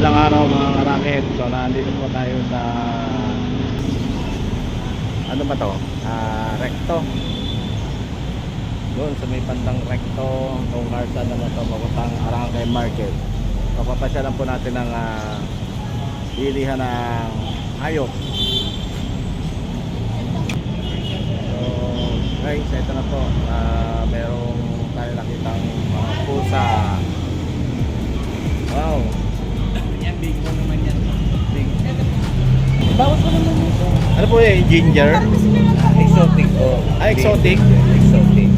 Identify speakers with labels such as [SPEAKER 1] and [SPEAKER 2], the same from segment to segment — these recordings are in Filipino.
[SPEAKER 1] Madalang araw mga karakit. So nandito po tayo sa ano ba to? Recto. Doon sa may bandang Recto, itong Carsa naman to, papuntang Arangke Market. So papasyalan po natin ng bilihan ng hayop. So guys, ito na po. Merong tayo nakitang mga pusa. Wow.
[SPEAKER 2] Yan, big mo naman yan.
[SPEAKER 1] Big.
[SPEAKER 2] Bawas ko naman ito.
[SPEAKER 1] Ano po eh? Ginger?
[SPEAKER 2] Exotic po.
[SPEAKER 1] Exotic?
[SPEAKER 2] Exotic.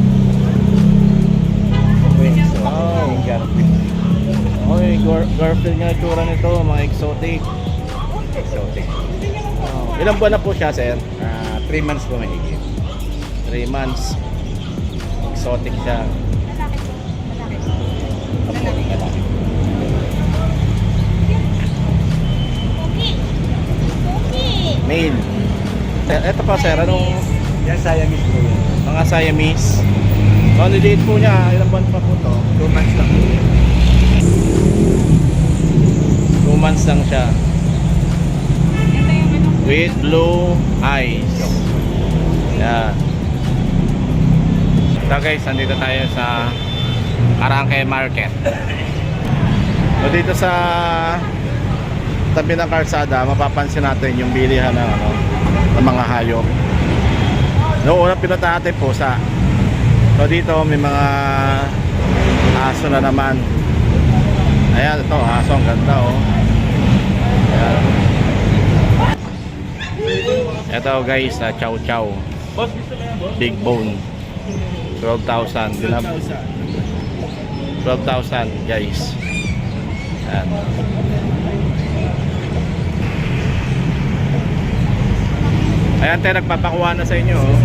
[SPEAKER 1] Wow.
[SPEAKER 2] Ginger.
[SPEAKER 1] Oy, Garfield nga itsura nito, mga exotic.
[SPEAKER 2] Exotic.
[SPEAKER 1] Wow. Ilang buwan na po siya, sir?
[SPEAKER 2] 3 months po mahigit.
[SPEAKER 1] 3 months. Exotic siya.
[SPEAKER 2] Opo, malaki.
[SPEAKER 1] Male. Ito pa, sir, anong
[SPEAKER 2] Yan, Siamese po yan.
[SPEAKER 1] mga Siamese? So, date po niya, ilang buwan pa po to?
[SPEAKER 2] 2 months lang po yan.
[SPEAKER 1] 2 months lang siya. With blue eyes. Yan. So guys, nandito tayo sa Arangke Market. So dito sa tabi ng kalsada, mapapansin natin yung bilihan ng, ng mga hayop. Noong unang pinunta natin pusa. So dito may mga aso na naman. Ayan, ito aso, ang ganda oh. Ayan. Ito guys, chow chow. Big bone. 12,000. 12,000 guys. Ayan. Ayan tayo, nagpapakuha na sa inyo oh.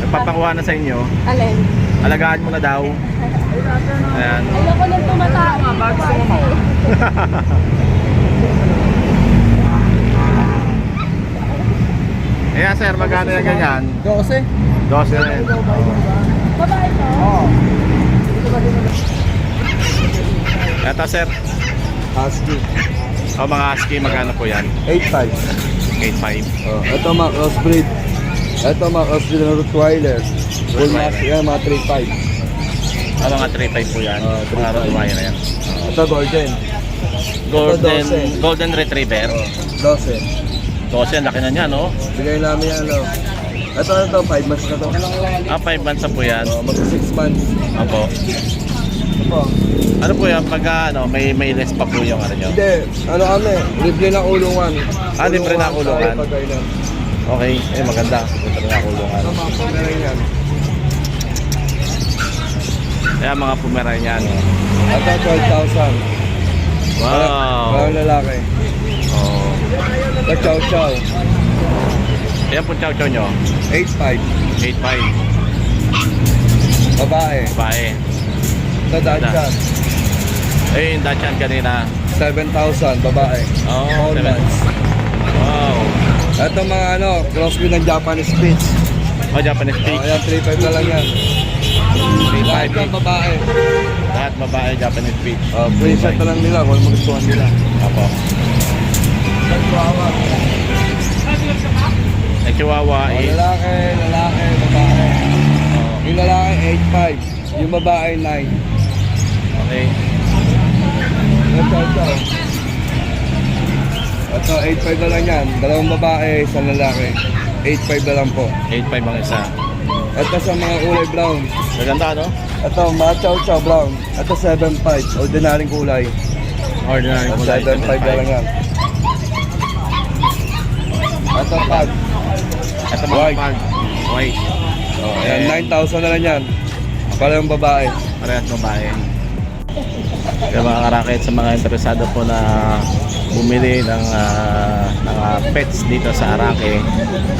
[SPEAKER 1] Nagpapakuha na sa inyo.
[SPEAKER 3] Alin?
[SPEAKER 1] Alagaan mo na daw. Ayan.
[SPEAKER 3] Ayoko nang tumatawag.
[SPEAKER 1] Ayan sir, magkano yung ganyan?
[SPEAKER 2] 12?
[SPEAKER 1] 12 rin.
[SPEAKER 3] Babae to?
[SPEAKER 2] Oo.
[SPEAKER 1] Ito sir,
[SPEAKER 2] Husky.
[SPEAKER 1] mga husky, magkano po yan?
[SPEAKER 2] 8.5.
[SPEAKER 1] 8.5.
[SPEAKER 2] Ito mga crossbreed. Ito mga crossbreed ng Rottweiler. Full mask yan, mga 3.5.
[SPEAKER 1] Mga 3.5 po yan. Mga Rottweiler yan.
[SPEAKER 2] Ito golden.
[SPEAKER 1] Golden Retriever.
[SPEAKER 2] 12.
[SPEAKER 1] 12, laki na niya no?
[SPEAKER 2] Bigay namin yan, ano. Ito, 5 months na to.
[SPEAKER 1] 5 months na po yan.
[SPEAKER 2] Mag 6 months.
[SPEAKER 1] Opo.
[SPEAKER 2] Ito.
[SPEAKER 1] Ano po yan? Pagka may less pa po yung ano nyo?
[SPEAKER 2] Hindi, ano kami, libre ng ulungan.
[SPEAKER 1] Libre ng ulungan.
[SPEAKER 2] Pagkailan.
[SPEAKER 1] Okay, maganda. Libre na kulungan.
[SPEAKER 2] Ito mga pagkailan yan.
[SPEAKER 1] Kaya mga Pomeranian.
[SPEAKER 2] Ito, 12,000.
[SPEAKER 1] Wow.
[SPEAKER 2] Parang lalaki.
[SPEAKER 1] Oh.
[SPEAKER 2] Ito, chow chow.
[SPEAKER 1] Ayan po chow chow nyo.
[SPEAKER 2] 8.5.
[SPEAKER 1] 8.5.
[SPEAKER 2] Babae.
[SPEAKER 1] Bae.
[SPEAKER 2] Ito, Dachshund.
[SPEAKER 1] Ayun, Dachshund kanina.
[SPEAKER 2] 7,000. Babae.
[SPEAKER 1] Oh,
[SPEAKER 2] All
[SPEAKER 1] 7.
[SPEAKER 2] months.
[SPEAKER 1] Wow.
[SPEAKER 2] Ito mga crossbreed ng Japanese Spitz.
[SPEAKER 1] Oh, Japanese pig.
[SPEAKER 2] Ayan, 3.5 na lang yan.
[SPEAKER 1] 3.5.
[SPEAKER 2] Lahat ng babae.
[SPEAKER 1] Lahat babae, Japanese pig.
[SPEAKER 2] Preset na lang nila kung magustuhan nila.
[SPEAKER 1] Apo.
[SPEAKER 2] Chihuahua.
[SPEAKER 1] Ang Chihuahua is...
[SPEAKER 2] Lalaki, babae.
[SPEAKER 1] Oh,
[SPEAKER 2] Yung lalaki, 8.5. Yung babae, 9.
[SPEAKER 1] okay.
[SPEAKER 2] Ito, 8.5 na lang yan. Dalawang babae, isang lalaki. 8.5 na lang po.
[SPEAKER 1] 8.5 ang isa.
[SPEAKER 2] Ito sa mga kulay brown.
[SPEAKER 1] Maganda, no?
[SPEAKER 2] Ito, mga chow-chow brown. Ito, 7.5. Ordinaryong kulay.
[SPEAKER 1] Ordinary po.
[SPEAKER 2] 7.5 na lang yan. Ito, pag.
[SPEAKER 1] Ito mga
[SPEAKER 2] White.
[SPEAKER 1] pag. White.
[SPEAKER 2] Oh, ayan, 9,000 na lang yan. Para yung babae.
[SPEAKER 1] Parehas babae. Kaya mga karakit, sa mga interesado po na bumili ng pets dito sa Arangke,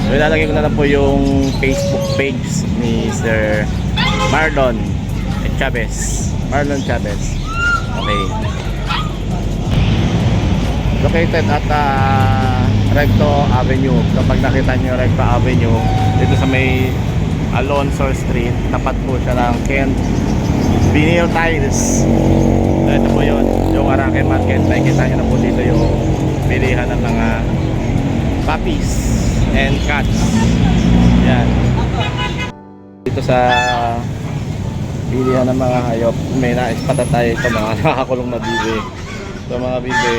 [SPEAKER 1] so ilalagay ko na lang po yung Facebook page ni Sir Marlon Chavez. Okay. Located at Recto Avenue. Kapag nakita nyo Recto Avenue dito sa may Alonso Street, tapat po siya ng Kent Vinyl Tiles. So, ito po yun, yung Arangke Market. Nakikita nyo na po dito yung bilihan ng mga puppies and cats. Yan. Dito sa bilihan ng mga hayop, may naispatan tayo ito mga nakakulong na bibi. So mga bibi,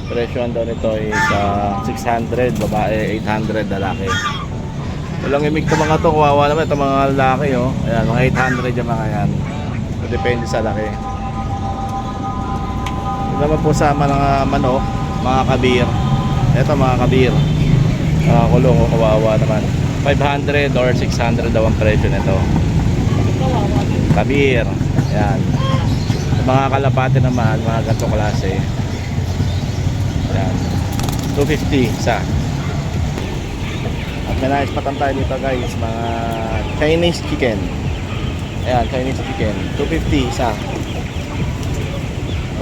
[SPEAKER 1] presyohan daw nito is 600, babae 800, lalaki. Walang imig ito mga to, kawawa naman ito mga lalaki oh. Ayan, mga 800 yung mga yan. So, depende sa laki. Ito naman po sa mga manok, mga kabir. Ito mga kabir. Kulong oh, kawawa naman. 500 or 600 daw ang presyo nito. Kabir. Ayan. Sa mga kalapate naman, mga ganitong klase. Ayan. 250 isa. At may naispatan tayo dito guys, mga Chinese chicken. Ayan, Chinese chicken. 250 isa.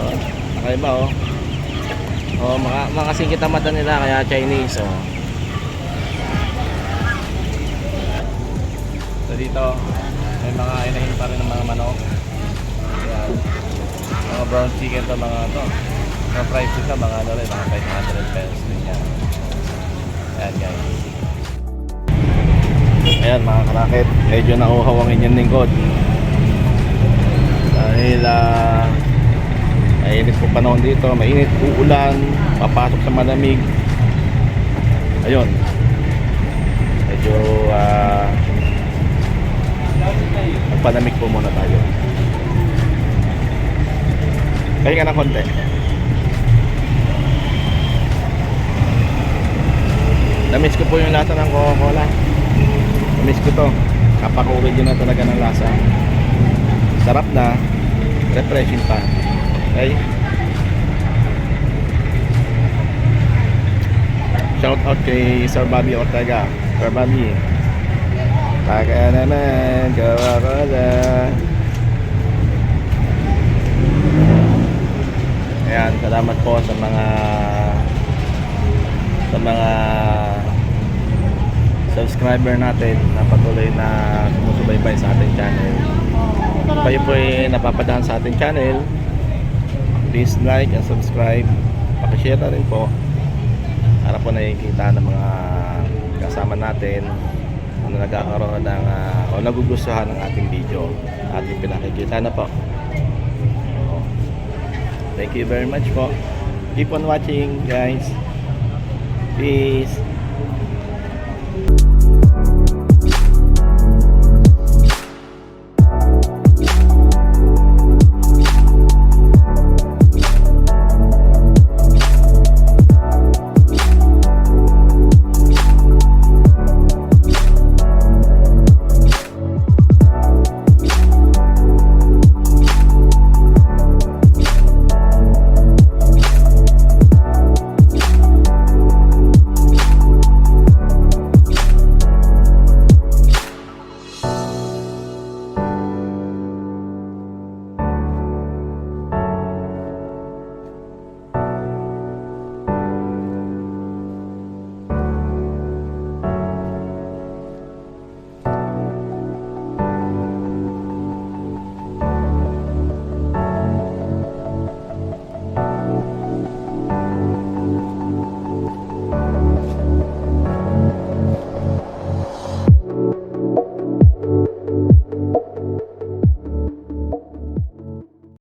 [SPEAKER 1] Oh, nakaiba oh. Oh, mga singkit ang mata nila kaya Chinese oh. So dito, may mga inahin pa rin ng mga manok. Ayan. Mga brown chicken to mga to. Mga price nito mga ano rin, mga 500 pesos din yan. Ayan guys. Ayan mga karakit, medyo nauhaw ang inyong lingkod. Dahil mainit po panahon dito, mainit, uulan, papasok sa malamig. Ayun. Medyo magpanamig po muna tayo. Kaya ng konti. Namiss ko po yung lasa ng Coca-Cola. Namiss ko to. Kapaka-original na talaga ng lasa. Sarap na, refreshing pa. Okay? Shout out kay Sir Bobby Ortega. Sir Bobby, baka naman Coca-Cola. Ayan, salamat po sa mga subscriber natin na patuloy na sumusubaybay sa ating channel. Kayo po ay napapadaan sa ating channel, please like and subscribe. Pakishare na rin po para po nakikita ng mga kasama natin na nagkakaroon ng o nagugustuhan ng ating video ating pinakikita na po. Thank you very much po. Keep on watching guys. Peace.